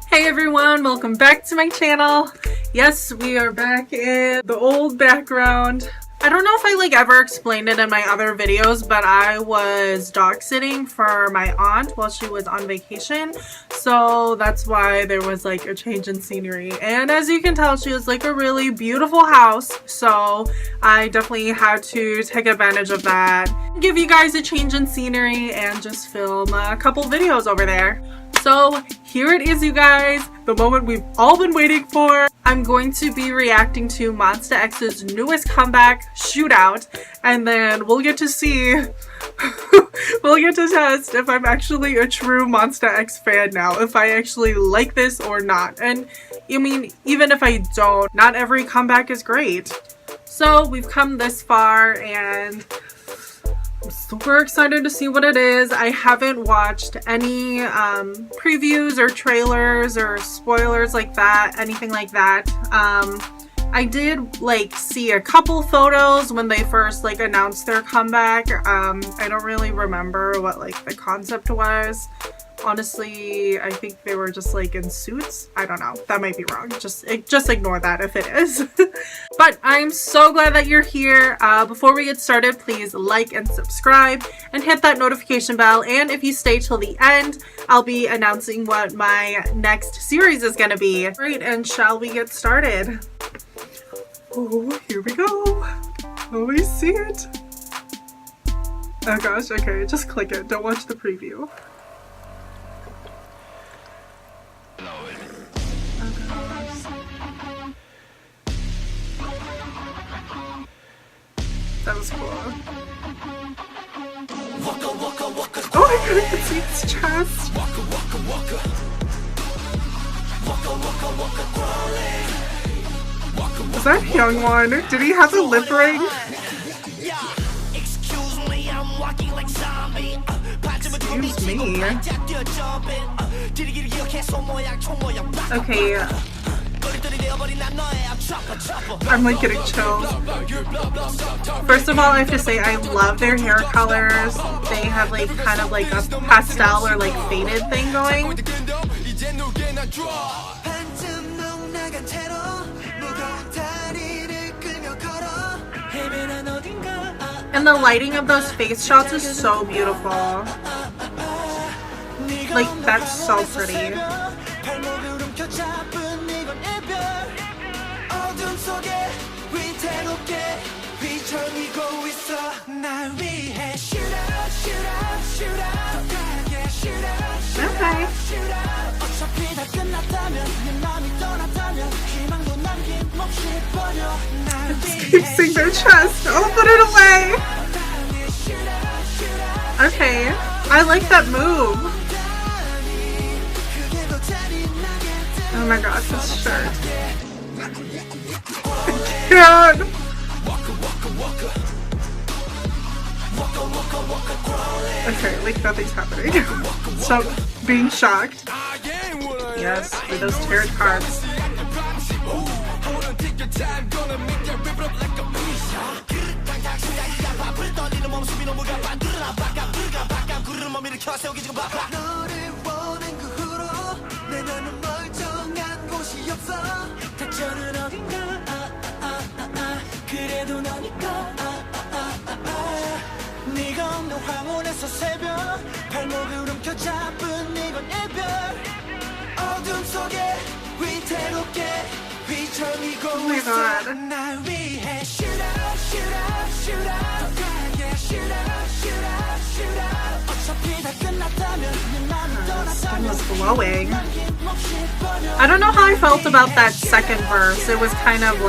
Hey everyone, welcome back to my channel. Yes, we are back in the old background. I don't know if I ever explained it in my other videos, but I was dog sitting for my aunt while she was on vacation, so that's why there was a change in scenery. And as you can tell, she has a really beautiful house, so I definitely had to take advantage of that, give you guys a change in scenery, and just film a couple videos over there. So here it is, you guys, the moment we've all been waiting for. I'm going to be reacting to Monsta X's newest comeback, Shootout, and then we'll get to see, we'll get to test if I'm actually a true Monsta X fan now, if I actually like this or not. And I mean, even if I don't, not every comeback is great. So we've come this far and I'm super excited to see what it is. I haven't watched any previews or trailers or spoilers like that, anything like that. I did see a couple photos when they first announced their comeback. I don't really remember what the concept was. Honestly, I think they were just in suits. I don't know, that might be wrong. Just ignore that if it is. But I'm so glad that you're here. Before we get started, please like and subscribe and hit that notification bell. And if you stay till the end, I'll be announcing what my next series is gonna be. Great, and shall we get started? Oh, here we go. Oh, we see it. Oh gosh, okay, just click it. Don't watch the preview. That was cool. Oh my god, I can see his chest. Is that Hyungwon? Did he have a lip ring? Excuse me. Okay. I'm getting chills. First of all, I have to say I love their hair colors. They have kind of a pastel or faded thing going. And the lighting of those face shots is so beautiful. That's so pretty. Okay. Just keep their chest. Oh, put it away. Okay, I like that move. Oh my gosh, this shirt. God. Okay, nothing's happening. Stop being shocked. Yes, with those tarot cards. Oh my god. Skin was glowing. I don't know how I felt about that second verse. It was kind of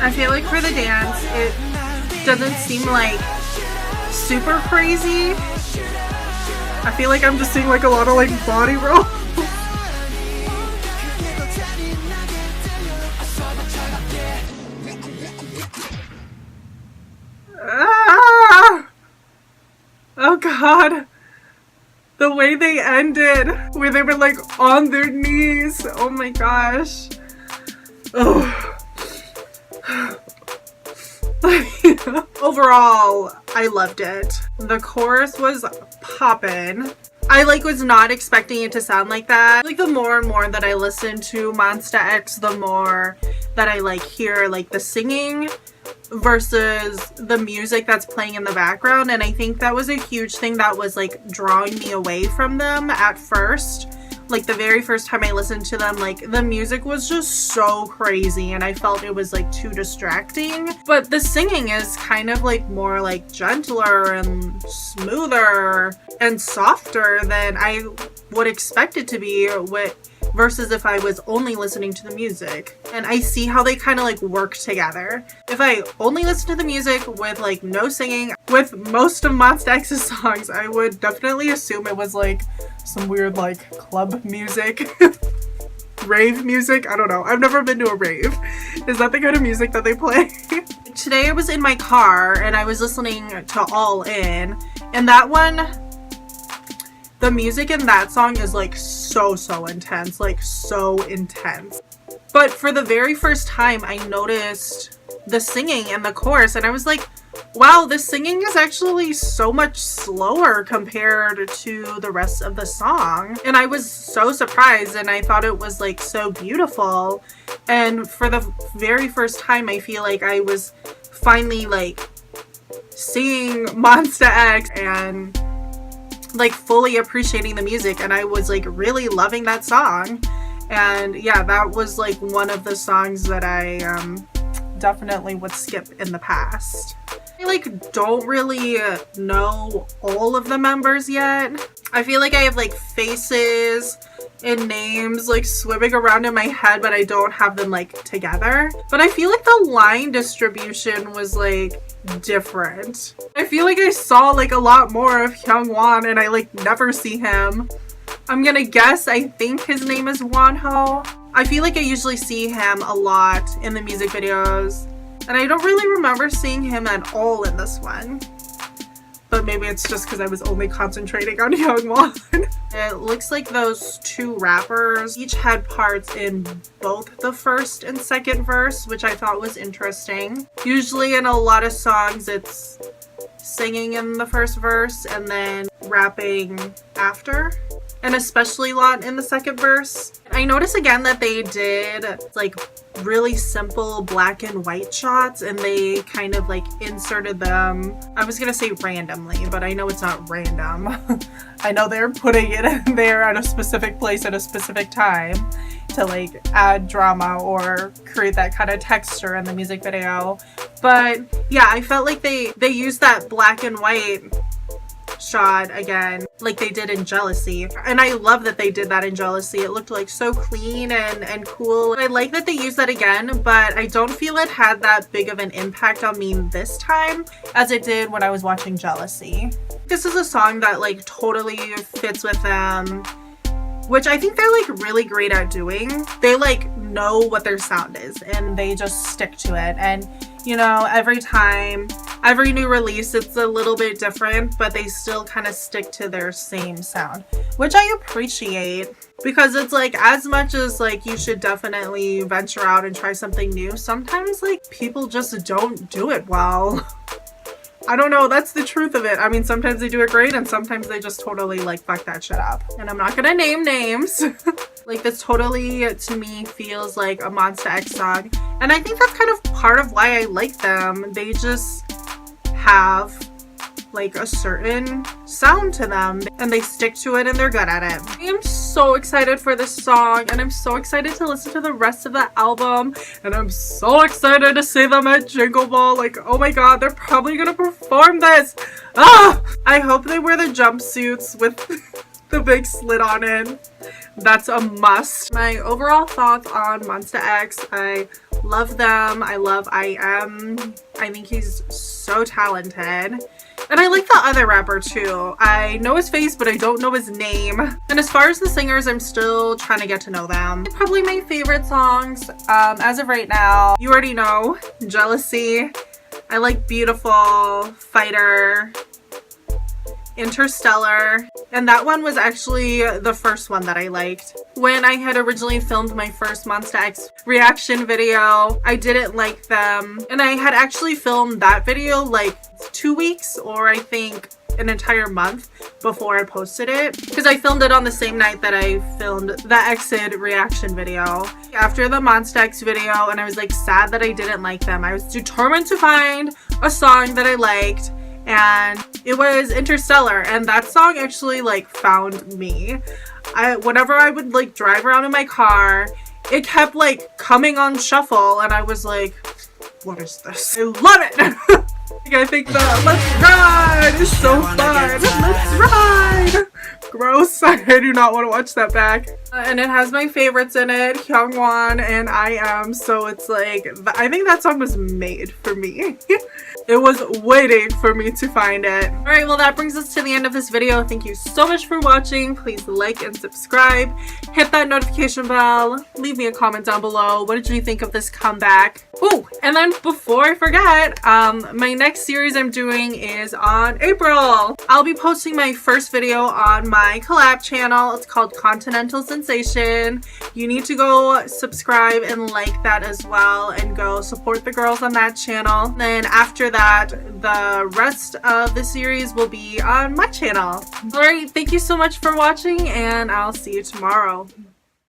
I feel like for the dance, it doesn't seem like super crazy. I feel like I'm just seeing like a lot of like body roll. Ah! Oh god. The way they ended, where they were like on their knees. Oh my gosh. Oh. Overall, I loved it. The chorus was poppin'. I like was not expecting it to sound like that. Like the more and more that I listen to Monsta X, the more that I like hear like the singing versus the music that's playing in the background. And I think that was a huge thing that was like drawing me away from them at first. Like the very first time I listened to them, like the music was just so crazy and I felt it was like too distracting. But the singing is kind of like more like gentler and smoother and softer than I would expect it to be versus if I was only listening to the music. And I see how they kind of like work together. If I only listen to the music with like no singing, with most of Monsta X's songs, I would definitely assume it was like some weird like club music. Rave music? I don't know. I've never been to a rave. Is that the kind of music that they play? Today I was in my car and I was listening to All In, and that one, the music in that song is like so intense, like so intense. But for the very first time I noticed the singing in the chorus and I was like, wow, the singing is actually so much slower compared to the rest of the song. And I was so surprised and I thought it was like so beautiful. And for the very first time I feel like I was finally like seeing Monsta X and like fully appreciating the music, and I was like really loving that song. And yeah, that was like one of the songs that I definitely would skip in the past. I like don't really know all of the members yet. I feel like I have like faces and names like swimming around in my head, but I don't have them like together. But I feel like the line distribution was like different. I feel like I saw like a lot more of Hyungwon and I like never see him. I'm gonna guess, I think his name is Wonho. I feel like I usually see him a lot in the music videos, and I don't really remember seeing him at all in this one. But maybe it's just because I was only concentrating on Hyungwon. It looks like those two rappers each had parts in both the first and second verse, which I thought was interesting. Usually in a lot of songs it's singing in the first verse and then rapping after, and especially a lot in the second verse. I noticed again that they did like really simple black and white shots and they kind of like inserted them, I was gonna say randomly, but I know it's not random. I know they're putting it in there at a specific place at a specific time to like add drama or create that kind of texture in the music video. But yeah, I felt like they used that black and white shot again like they did in Jealousy, and I love that they did that in Jealousy. It looked like so clean and cool. I like that they used that again, but I don't feel it had that big of an impact on me this time as it did when I was watching Jealousy. This is a song that like totally fits with them, which I think they're like really great at doing. They like know what their sound is and they just stick to it. And you know, every time, every new release, it's a little bit different, but they still kind of stick to their same sound, which I appreciate, because it's like, as much as like you should definitely venture out and try something new, sometimes like people just don't do it well. I don't know, that's the truth of it. I mean, sometimes they do it great and sometimes they just totally like fuck that shit up. And I'm not gonna name names. Like this totally, to me, feels like a Monsta X song. And I think that's kind of part of why I like them. They just have like a certain sound to them and they stick to it and they're good at it. I am so excited for this song and I'm so excited to listen to the rest of the album, and I'm so excited to see them at Jingle Ball. Like, oh my god, they're probably gonna perform this. I hope they wear the jumpsuits with the big slit on it. That's a must. My overall thoughts on Monsta X: I love them. I love IM. I think he's so talented. And I like the other rapper too. I know his face, but I don't know his name. And as far as the singers, I'm still trying to get to know them. Probably my favorite songs as of right now, you already know, Jealousy. I like Beautiful, Fighter, Interstellar, and that one was actually the first one that I liked. When I had originally filmed my first Monsta X reaction video, I didn't like them, and I had actually filmed that video like 2 weeks, or I think an entire month before I posted it, because I filmed it on the same night that I filmed the Exit reaction video. After the Monsta X video, and I was like sad that I didn't like them, I was determined to find a song that I liked, and it was Interstellar, and that song actually like found me. Whenever I would like drive around in my car, it kept like coming on shuffle, and I was like, what is this? I love it. I think the Let's Ride is so fun. Let's ride. Gross. I do not want to watch that back. And it has my favorites in it, Hyungwon and I Am. So it's like, I think that song was made for me. It was waiting for me to find it. Alright, well that brings us to the end of this video. Thank you so much for watching. Please like and subscribe. Hit that notification bell. Leave me a comment down below. What did you think of this comeback? Oh, and then before I forget, my next series I'm doing is on April. I'll be posting my first video on my collab channel. It's called Continental Sensation. You need to go subscribe and like that as well, and go support the girls on that channel. Then after that, the rest of the series will be on my channel. Alright, thank you so much for watching, and I'll see you tomorrow.